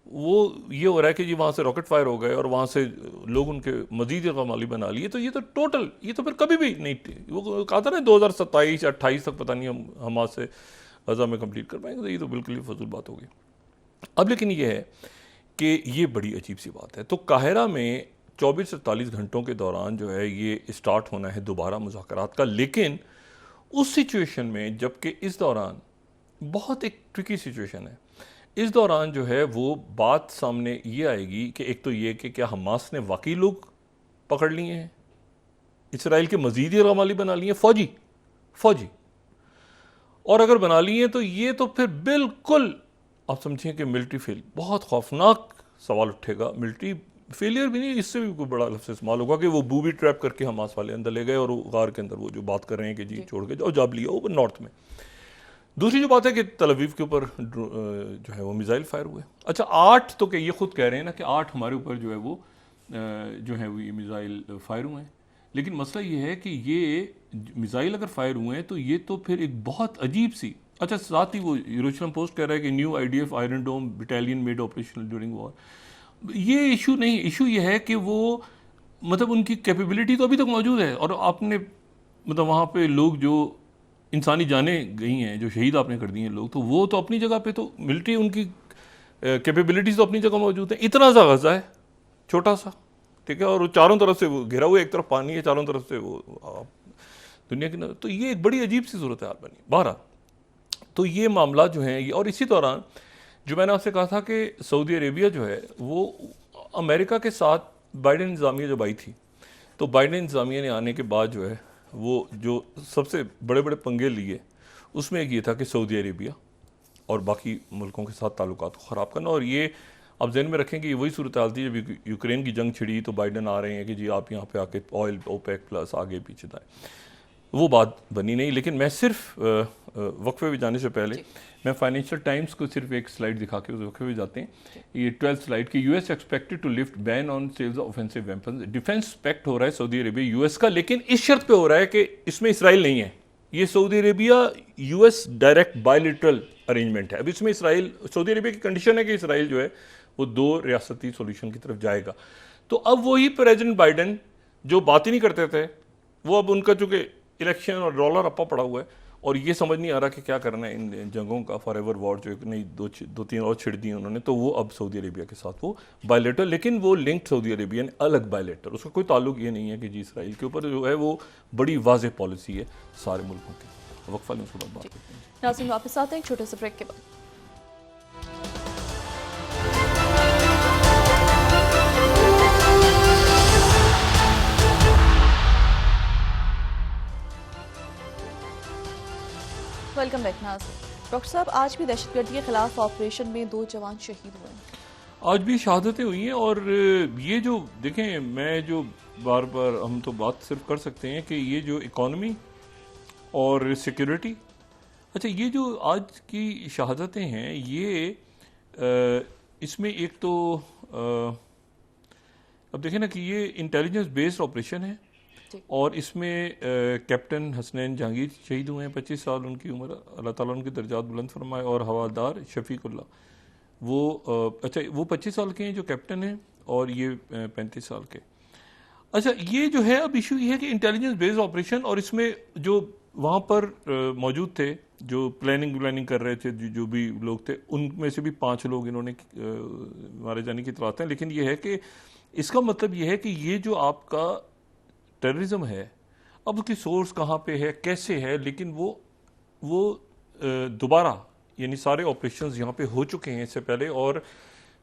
वो ये हो रहा है कि जी वहाँ से रॉकेट फायर हो गए और वहाँ से लोग उनके मजीद कमाली बना लिए, तो ये तो टोटल, ये तो फिर कभी भी नहीं, वो कहा था ना 2027 या 28 तक पता नहीं हम हमास से गज़ा में कंप्लीट कर पाएंगे, तो ये तो बिल्कुल ही फजूल बात होगी। अब लेकिन ये है कि ये बड़ी अजीब सी बात है। तो काहिरा में 24 से 48 घंटों के दौरान जो है ये स्टार्ट होना है दोबारा मुज़ाकरात का, लेकिन उस सिचुएशन में जबकि इस दौरान बहुत एक ट्रिकी सिचुएशन है, इस दौरान जो है वो बात सामने ये आएगी कि एक तो ये कि क्या हमास ने वाकई लोग पकड़ लिए हैं, इसराइल के मजीद रमाली बना लिए फौजी, और अगर बना लिए तो ये तो फिर बिल्कुल आप समझें कि मिलिट्री फेल, बहुत खौफनाक सवाल उठेगा। मिलिट्री फेलियर भी नहीं, इससे भी कोई बड़ा लफ्ज़ इस्तेमाल होगा कि वो बूबी ट्रैप करके हमास वाले अंदर ले गए और गार के अंदर वो जो बात कर रहे हैं कि जी छोड़ के जाओ, जाब लिया वो नॉर्थ में। दूसरी जो बात है कि तल अवीव के ऊपर जो है वो मिसाइल फायर हुए। अच्छा 8 तो कि ये खुद कह रहे हैं ना कि 8 हमारे ऊपर जो है वो ये मिसाइल फायर हुए हैं, लेकिन मसला ये है कि ये मिसाइल अगर फायर हुए हैं तो ये तो फिर एक बहुत अजीब सी, अच्छा साथ ही वो यरूशलेम पोस्ट कह रहा है कि new IDF iron dome battalion made operational during war. ये इशू नहीं, इशू ये है कि वो मतलब उनकी कैपेबिलिटी तो अभी तक मौजूद है, और आपने मतलब वहाँ पे लोग जो इंसानी जानें गई हैं, जो शहीद आपने कर दिए हैं लोग, तो वो तो अपनी जगह पे, तो मिलिट्री उनकी कैपेबिलिटीज तो अपनी जगह मौजूद है। इतना सा गजा है छोटा सा, ठीक है, और वो चारों तरफ से वो घिरा हुआ, एक तरफ पानी है, चारों तरफ से वो दुनिया की तो ये एक बड़ी अजीब सी सूरत हाल बनी। बहरहाल तो ये मामला जो है ये, और इसी दौरान जो मैंने आपसे कहा था कि सऊदी अरेबिया जो है वो अमेरिका के साथ बाइडेन इंतज़ामिया जब आई थी, तो बाइडेन इंतज़ामिया ने आने के बाद जो है वो जो सबसे बड़े बड़े पंगे लिए उसमें एक ये था कि सऊदी अरेबिया और बाकी मुल्कों के साथ ताल्लुकात को ख़राब करना। और ये आप जहन में रखें कि ये वही सूरत हाल थी जब यूक्रेन की जंग छिड़ी तो बाइडेन आ रहे हैं कि जी आप यहाँ पे आके ऑयल ओपेक प्लस आगे पीछे दाएँ, वो बात बनी नहीं। लेकिन मैं सिर्फ वक्फे में जाने से पहले मैं फाइनेंशियल टाइम्स को सिर्फ एक स्लाइड दिखा के उस वक्फे में जाते हैं। ये 12th स्लाइड की US expected to lift ban on sales of offensive weapons. Defence pact हो रहा है सऊदी अरेबिया US का, लेकिन इस शर्त पे हो रहा है कि इसमें इसराइल नहीं है। ये Saudi Arabia US direct बायलिटरल arrangement है। अब इसमें इसराइल, सऊदी अरेबिया की कंडीशन है कि इसराइल जो है वो 2 रियासती सोल्यूशन की तरफ जाएगा। तो अब वही प्रेसिडेंट बाइडेन जो बात ही नहीं करते थे, वो अब उनका चूंकि इलेक्शन और डॉलर अपा पड़ा हुआ है और ये समझ नहीं आ रहा कि क्या करना है इन जंगों का, फॉर एवर वॉर जो एक नहीं 2-3 और छिड़ दी उन्होंने, तो वो अब सऊदी अरेबिया के साथ वो बायलेटर, लेकिन वो लिंक्ड सऊदी अरेबिया ने अलग बायलेटर, उसका कोई ताल्लुक ये नहीं है कि जी इसराइल के ऊपर जो है वो बड़ी वाज़ेह पॉलिसी है सारे मुल्कों की। वक्फा लें, उसके बाद बात करते हैं। नाज़रीन वापस आते हैं एक छोटे से ब्रेक के बाद। वेलकम बैक नाज़रीन। डॉक्टर साहब, आज भी दहशतगर्दी के खिलाफ ऑपरेशन में 2 जवान शहीद हुए हैं। आज भी शहादतें हुई हैं, और ये जो देखें, मैं जो बार बार हम तो बात सिर्फ कर सकते हैं कि ये जो इकॉनमी और सिक्योरिटी, अच्छा ये जो आज की शहादतें हैं ये इसमें एक तो अब देखें ना कि ये इंटेलिजेंस बेस्ड ऑपरेशन है, और इसमें कैप्टन हसनैन जहांगीर शहीद हुए हैं, 25 साल उनकी उम्र, अल्लाह ताला उनकी दर्जात बुलंद फरमाए, और हवालदार शफीकुल्ला वो अच्छा वो 25 साल के हैं जो कैप्टन हैं, और ये 35 साल के। अच्छा ये जो है अब इशू ये है कि इंटेलिजेंस बेस्ड ऑपरेशन, और इसमें जो वहाँ पर मौजूद थे जो प्लानिंग कर रहे थे, जो भी लोग थे, उनमें से भी 5 लोग इन्होंने मारे जाने की इतलात हैं। लेकिन ये है कि इसका मतलब ये है कि ये जो आपका टेररिज्म है, अब उसकी सोर्स कहाँ पे है, कैसे है, लेकिन वो दोबारा यानी सारे ऑपरेशंस यहाँ पे हो चुके हैं इससे पहले। और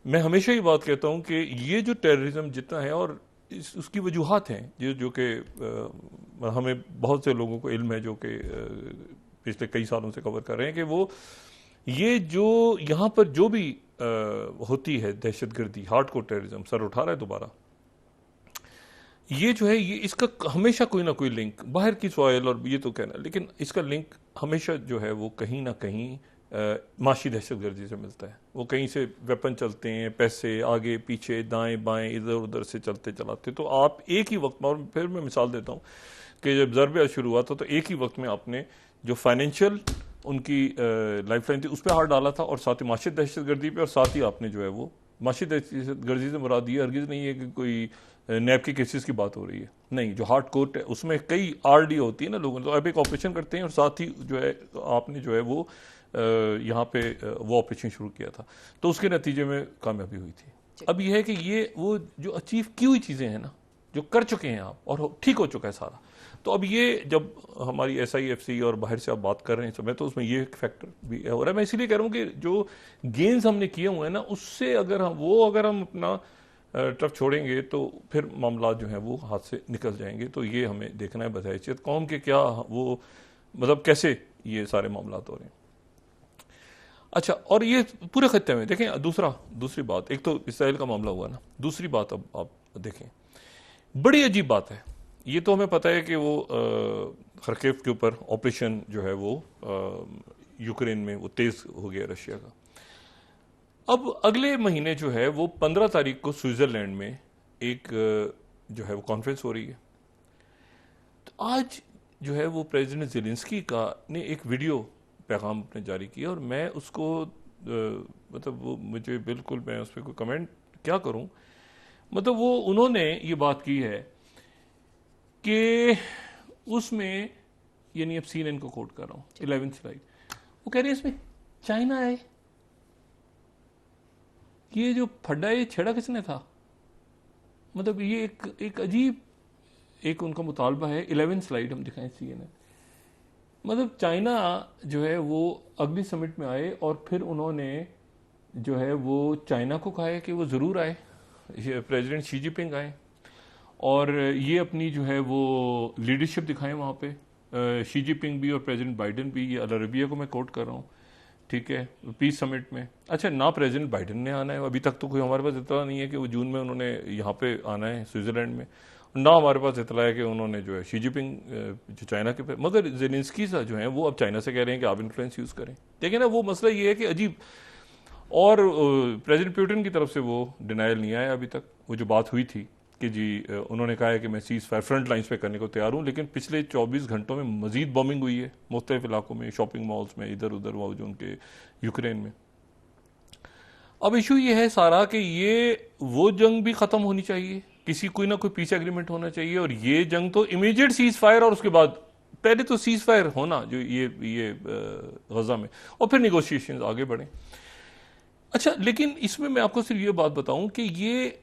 मैं हमेशा ये बात कहता हूँ कि ये जो टेररिज्म जितना है, और उसकी वजूहात हैं जो कि हमें बहुत से लोगों को इल्म है जो कि पिछले कई सालों से कवर कर रहे हैं कि वो ये जो यहाँ पर जो भी होती है दहशतगर्दी, हार्डकोर टेररिज्म सर उठा रहा है दोबारा, ये जो है ये इसका हमेशा कोई ना कोई लिंक बाहर की सॉइल और ये तो कहना, लेकिन इसका लिंक हमेशा जो है वो कहीं ना कहीं माशी दहशतगर्दी से मिलता है। वो कहीं से वेपन चलते हैं, पैसे आगे पीछे दाएं बाएं इधर उधर से चलते चलाते। तो आप एक ही वक्त में, और फिर मैं मिसाल देता हूँ कि जब ज़रबा शुरू हुआ था तो एक ही वक्त में आपने जो फाइनेंशियल उनकी लाइफलाइन थी उस पर हाथ डाला था, और साथ ही माशी दहशतगर्दी पे, और साथ ही आपने जो है वो माशी दहशतगर्दी से मुराद ये हरगिज़ नहीं है कि कोई नैब के केसेस की बात हो रही है, नहीं, जो हार्ड कोर्ट है उसमें कई RD होती है ना लोगों, तो अब एक ऑपरेशन करते हैं और साथ ही जो है आपने जो है वो यहाँ पे वो ऑपरेशन शुरू किया था, तो उसके नतीजे में कामयाबी हुई थी। अब यह है कि ये वो जो अचीव की हुई चीज़ें हैं ना, जो कर चुके हैं आप, और ठीक हो चुका है सारा। तो अब ये जब हमारी SIFC और बाहर से आप बात कर रहे हैं समय, तो उसमें ये फैक्टर भी हो रहा है। मैं इसीलिए कह रहा हूँ कि जो गेन्स हमने किए हुए हैं ना, उससे अगर हम अपना ट्रक छोड़ेंगे तो फिर मामला जो है वो हाथ से निकल जाएंगे। तो ये हमें देखना है बहैसियत कौम के क्या वो मतलब कैसे ये सारे मामला हो रहे हैं। अच्छा, और ये पूरे खत्ते में देखें दूसरी बात, एक तो इसराइल का मामला हुआ ना, दूसरी बात अब आप देखें, बड़ी अजीब बात है। ये तो हमें पता है कि वो खरकेव के ऊपर ऑपरेशन जो है वो यूक्रेन में वो तेज हो गया रशिया का। अब अगले महीने जो है वो 15 तारीख को स्विट्जरलैंड में एक जो है वो कॉन्फ्रेंस हो रही है। तो आज जो है वो प्रेसिडेंट ज़ेलेंस्की का ने एक वीडियो पैगाम अपने जारी किया, और मैं उसको मतलब वो मुझे बिल्कुल, मैं उस पर कोई कमेंट क्या करूं। मतलब वो उन्होंने ये बात की है कि उसमें, यानी अब CNN को कोट कर रहा हूं, 11th स्लाइड, वो कह रहे हैं इसमें चाइना है। ये जो फड्डा ये छेड़ा किसने था? मतलब ये एक अजीब एक उनका मुतालबा है। 11th स्लाइड हम दिखाएं CNN। मतलब चाइना जो है वो अगली समिट में आए, और फिर उन्होंने जो है वो चाइना को कहा है कि वो ज़रूर आए, प्रेसिडेंट शी जिनपिंग आए, और ये अपनी जो है वो लीडरशिप दिखाएं वहाँ पे। शी जिनपिंग भी और प्रेसिडेंट बाइडेन भी, ये अल अरबिया को मैं कोट कर रहा हूँ, ठीक है, पीस समिट में। अच्छा, ना प्रेसिडेंट बाइडेन ने आना है, अभी तक तो कोई हमारे पास इतना नहीं है कि वो जून में उन्होंने यहाँ पे आना है स्विट्जरलैंड में, ना हमारे पास इतला है कि उन्होंने जो है शी जिनपिंग जो चाइना के, मगर ज़ेलेंस्की सा जो है वो अब चाइना से कह रहे हैं कि आप इन्फ्लुएंस यूज़ करें। देखिए ना, वो मसला ये है कि अजीब, और प्रेसिडेंट पुतिन की तरफ से वो डिनाइल नहीं आया अभी तक। वो जो बात हुई थी कि जी उन्होंने कहा है कि मैं सीज फायर फ्रंट लाइन्स पे करने को तैयार हूँ, लेकिन पिछले 24 घंटों में मजीद बॉम्बिंग हुई है मुख्तलिफ इलाकों में, शॉपिंग मॉल्स में, इधर उधर वो जो उनके यूक्रेन में। अब इशू ये है सारा कि ये वो जंग भी खत्म होनी चाहिए, किसी कोई ना कोई पीस एग्रीमेंट होना चाहिए, और ये जंग तो इमीडिएट सीज फायर, और उसके बाद पहले तो सीज फायर होना जो ये गजा में, और फिर निगोशिएशन आगे बढ़े। अच्छा, लेकिन इसमें मैं आपको सिर्फ ये बात बताऊं कि ये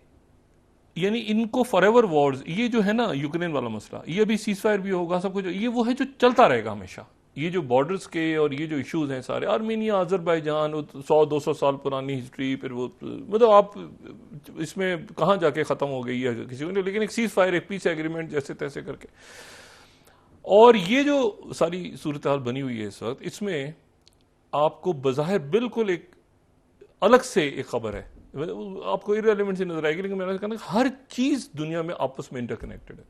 यानी इनको फॉरएवर वॉर्स, ये जो है ना यूक्रेन वाला मसला, ये अभी सीज फायर भी होगा, सब कुछ, ये वो है जो चलता रहेगा हमेशा। ये जो बॉर्डर्स के और ये जो इश्यूज हैं सारे, आर्मीनिया, अजरबैजान, 100-200 साल पुरानी हिस्ट्री, फिर वो मतलब आप इसमें कहाँ जाके खत्म हो गई है किसी को नहीं, लेकिन एक सीज फायर, एक पीस एग्रीमेंट जैसे तैसे करके। और ये जो सारी सूरत हाल बनी हुई है इस वक्त, इसमें आपको बज़ाहिर बिल्कुल एक अलग से एक खबर है, आपको इररिलेवेंट सी नजर आएगी, लेकिन मैंने कहा हर चीज दुनिया में आपस में इंटरकनेक्टेड है।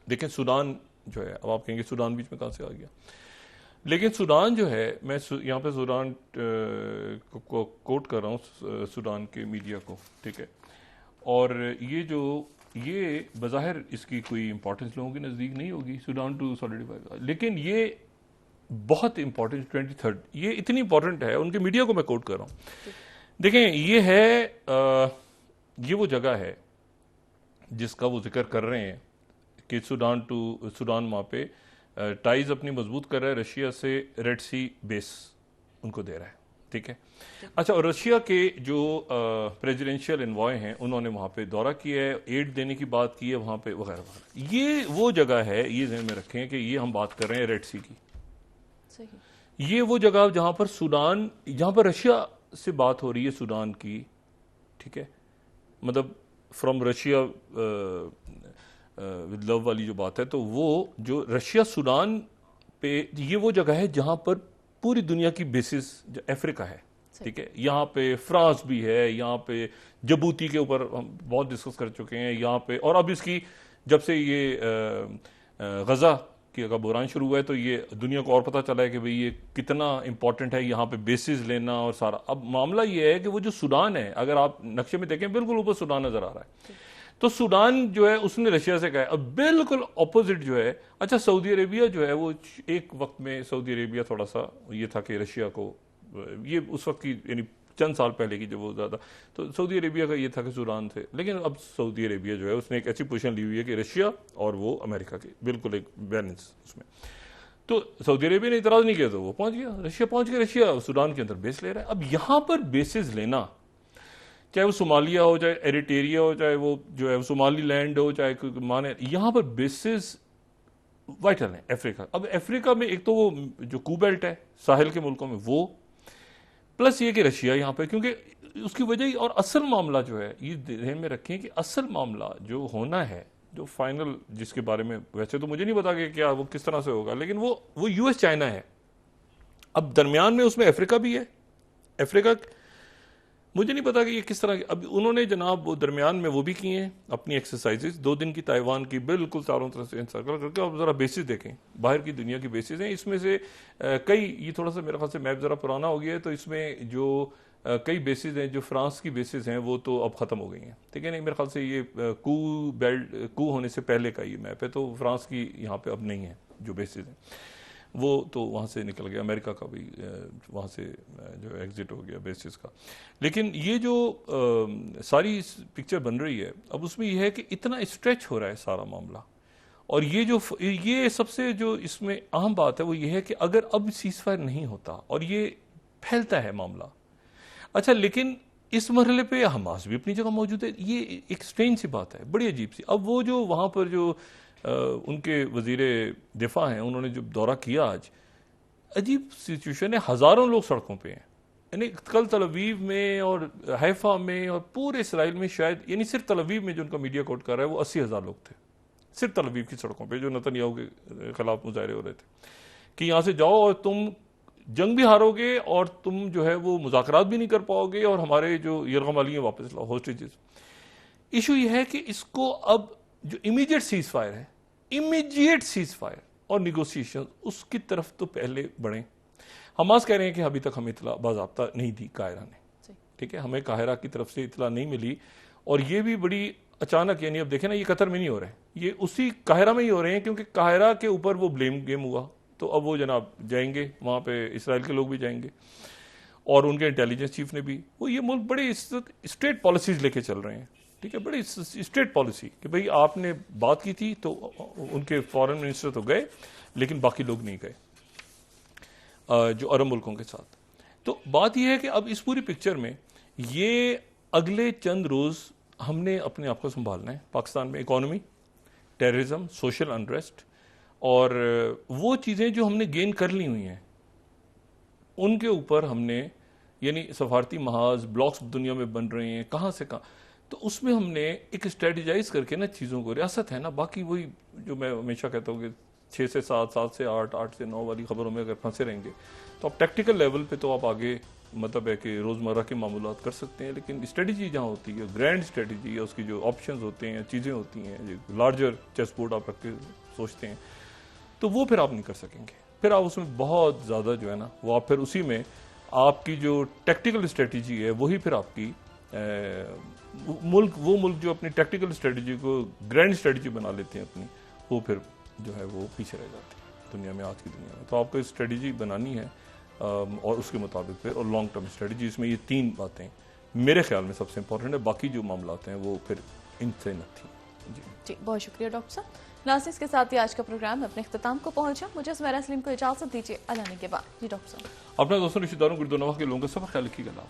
देखें सूडान जो है, अब आप कहेंगे सूडान बीच में कहां से आ गया, लेकिन सूडान जो है, मैं यहाँ पे सूडान को कोट कर रहा हूँ, सूडान के मीडिया को, ठीक है, और ये बज़ाहिर इसकी कोई इंपॉर्टेंस लोगों के नज़दीक नहीं होगी, सूडान टू सॉलिडिफाई, लेकिन ये बहुत इंपॉर्टेंट, 23rd, ये इतनी इंपॉर्टेंट है, उनके मीडिया को मैं कोट कर रहा हूँ। देखें, ये है ये वो जगह है जिसका वो जिक्र कर रहे हैं कि सूडान वहाँ पे टाइज अपनी मजबूत कर रहा है रशिया से, रेड सी बेस उनको दे रहा है, ठीक है। अच्छा, और रशिया के जो प्रेसिडेंशियल एनवॉय हैं, उन्होंने वहाँ पे दौरा किया है, एड देने की बात की है वहाँ पे वगैरह वगैरह। ये वो जगह है, ये ध्यान में रखें कि ये हम बात कर रहे हैं रेड सी की। ये वो जगह जहां पर सूडान, जहां पर रशिया से बात हो रही है सूडान की, ठीक है, मतलब फ्रॉम रशिया विद लव वाली जो बात है, तो वो जो रशिया सूडान पे, ये वो जगह है जहां पर पूरी दुनिया की बेसिस अफ्रीका है, ठीक है। यहाँ पे फ्रांस भी है, यहाँ पे जबूती के ऊपर हम बहुत डिस्कस कर चुके हैं यहाँ पे, और अब इसकी जब से ये गजा का बुरान शुरू हुआ है, तो ये दुनिया को और पता चला है कि भाई ये कितना इंपॉर्टेंट है यहाँ पे बेसिस लेना और सारा। अब मामला ये है कि वो जो सूडान है, अगर आप नक्शे में देखें बिल्कुल ऊपर सूडान नजर आ रहा है, तो सूडान जो है उसने रशिया से कहा है। अब बिल्कुल ऑपोजिट जो है, अच्छा सऊदी अरेबिया जो है, वो एक वक्त में सऊदी अरेबिया थोड़ा सा ये था कि रशिया को, ये उस वक्त की यानी चंद साल पहले की जब वो ज़्यादा, तो सऊदी अरेबिया का ये था कि सूडान थे, लेकिन अब सऊदी अरेबिया जो है उसने एक ऐसी पोजीशन ली हुई है कि रशिया और वो अमेरिका की बिल्कुल एक बैलेंस उसमें। तो सऊदी अरेबिया ने इतराज़ नहीं किया, तो वो पहुंच गया, रशिया पहुंच गया, रशिया सूडान के अंदर बेस ले रहा है। अब यहाँ पर बेसिस लेना, चाहे वो सोमालिया हो, चाहे एरिटेरिया हो, चाहे वो जो है सोमाली लैंड हो, चाहे कोई माने, यहाँ पर बेसिस वाइटल है। अफ्रीका, अब अफ्रीका में एक तो वो जो कू बेल्ट है साहिल के मुल्कों में, वो प्लस ये कि रशिया यहाँ पे, क्योंकि उसकी वजह, और असल मामला जो है ये ध्यान में रखें कि असल मामला जो होना है, जो फाइनल जिसके बारे में वैसे तो मुझे नहीं पता कि क्या वो किस तरह से होगा, लेकिन वो यूएस चाइना है। अब दरमियान में उसमें अफ्रीका भी है। अफ्रीका मुझे नहीं पता कि ये किस तरह, अब उन्होंने जनाब वो दरमियान में वो भी किए हैं अपनी एक्सरसाइजेस, 2 दिन की ताइवान की बिल्कुल चारों तरफ से इंसर्कल करके। अब जरा बेसिस देखें, बाहर की दुनिया की बेसिस हैं, इसमें से कई, ये थोड़ा सा मेरे ख्याल से मैप जरा पुराना हो गया है, तो इसमें जो कई बेसिस हैं जो फ्रांस की बेसिस हैं वो तो अब खत्म हो गई हैं, ठीक है। नहीं, मेरे ख्याल से ये कू होने से पहले का ये मैप है, तो फ्रांस की यहाँ पे अब नहीं है जो बेसिस हैं, वो तो वहाँ से निकल गया। अमेरिका का भी वहाँ से जो एग्जिट हो गया बेसिस का। लेकिन ये जो सारी पिक्चर बन रही है, अब उसमें यह है कि इतना स्ट्रेच हो रहा है सारा मामला, और ये सबसे जो इसमें अहम बात है वो ये है कि अगर अब सीज़फायर नहीं होता और ये फैलता है मामला, अच्छा, लेकिन इस मरहले पे हमास भी अपनी जगह मौजूद है। ये एक स्ट्रेंज सी बात है, बड़ी अजीब सी। अब वो जो वहाँ पर जो उनके वजीर दिफा हैं, उन्होंने जो दौरा किया आज, अजीब सिचुएशन है, हज़ारों लोग सड़कों पे हैं। यानी कल तल अवीव में और हैफा में और पूरे इसराइल में शायद, यानी सिर्फ तल अवीव में जो उनका मीडिया कोट कर रहा है वो 80,000 लोग थे सिर्फ तल अवीव की सड़कों पे, जो नेतन्याहू के खिलाफ मुजाहरे हो रहे थे कि यहाँ से जाओ और तुम जंग भी हारोगे और तुम जो है वो मुज़ाकरात भी नहीं कर पाओगे और हमारे जो यरगमाली हैं वापस लाओ, होस्टेजेस। इशू ये है कि इसको अब जो इमीडिएट सीज फायर है, इमीडिएट सीज फायर और निगोशिएशन, उसकी तरफ तो पहले बढ़े। हमास कह रहे हैं कि अभी तक हमें इतला बाज़ाब्ता नहीं दी काहिरा ने, ठीक है, हमें काहिरा की तरफ से इतला नहीं मिली, और ये भी बड़ी अचानक, यानी अब देखें ना, ये कतर में नहीं हो रहे, ये उसी काहिरा में ही हो रहे हैं, क्योंकि काहिरा के ऊपर वो ब्लेम गेम हुआ, तो अब वो जनाब जाएंगे वहाँ पे, इसराइल के लोग भी जाएंगे और उनके इंटेलिजेंस चीफ ने भी, वो ये मुल्क बड़े स्ट्रेट पॉलिसीज लेके चल रहे हैं, ठीक है, बड़ी स्ट्रेट पॉलिसी कि भाई आपने बात की थी तो उनके फॉरेन मिनिस्टर तो गए, लेकिन बाकी लोग नहीं गए जो अरब मुल्कों के साथ। तो बात यह है कि अब इस पूरी पिक्चर में ये अगले चंद रोज़ हमने अपने आप को संभालना है। पाकिस्तान में इकॉनमी, टेररिज्म, सोशल अनरेस्ट और वो चीज़ें जो हमने गेन कर ली हुई हैं उनके ऊपर हमने, यानी सफारती महाज, ब्लॉक्स दुनिया में बन रहे हैं कहाँ से कहाँ, तो उसमें हमने एक स्ट्रेटेजाइज करके ना चीज़ों को, रियासत है ना, बाकी वही जो मैं हमेशा कहता हूँ कि 6 से 7, 7 से 8, 8 से 9 वाली खबरों में अगर फंसे रहेंगे तो आप टैक्टिकल लेवल पे तो आप आगे, मतलब है कि रोज़मर्रा के मामूलात कर सकते हैं, लेकिन स्ट्रेटजी जहाँ होती है, ग्रैंड स्ट्रेटजी है, उसकी जो ऑप्शंस होते हैं, चीज़ें होती हैं, लार्जर चेस बोर्ड आप रख के सोचते हैं, तो वो फिर आप नहीं कर सकेंगे। फिर आप उसमें बहुत ज़्यादा जो है ना, वो आप फिर उसी में आपकी जो टैक्टिकल स्ट्रेटजी है वही फिर आपकी वो मुल्क जो अपनी टैक्टिकल स्ट्रेटजी को ग्रैंड स्ट्रेटजी बना लेते हैं अपनी, वो फिर जो है वो पीछे रह जाते हैं दुनिया में, आज की दुनिया में। तो आपको स्ट्रेटजी बनानी है और उसके मुताबिक फिर, और लॉन्ग टर्म स्ट्रेटजी, इसमें ये 3 बातें मेरे ख्याल में सबसे इंपॉर्टेंट है, बाकी जो मामला हैं वो फिर इनसे न थी। जी, बहुत शुक्रिया डॉक्टर साहब। नाज़रीन, इसके साथ ही आज का प्रोग्राम अपने इख्तिताम को पहुंचा। मुझे सुमेरा सलीम को इजाजत दीजिए। अल्लाह ने के बाद जी डॉक्टर साहब, अपने दोस्तों, रिश्तेदारों, गुरदोनवा के लोगों का सब ख्याल रखिएगा।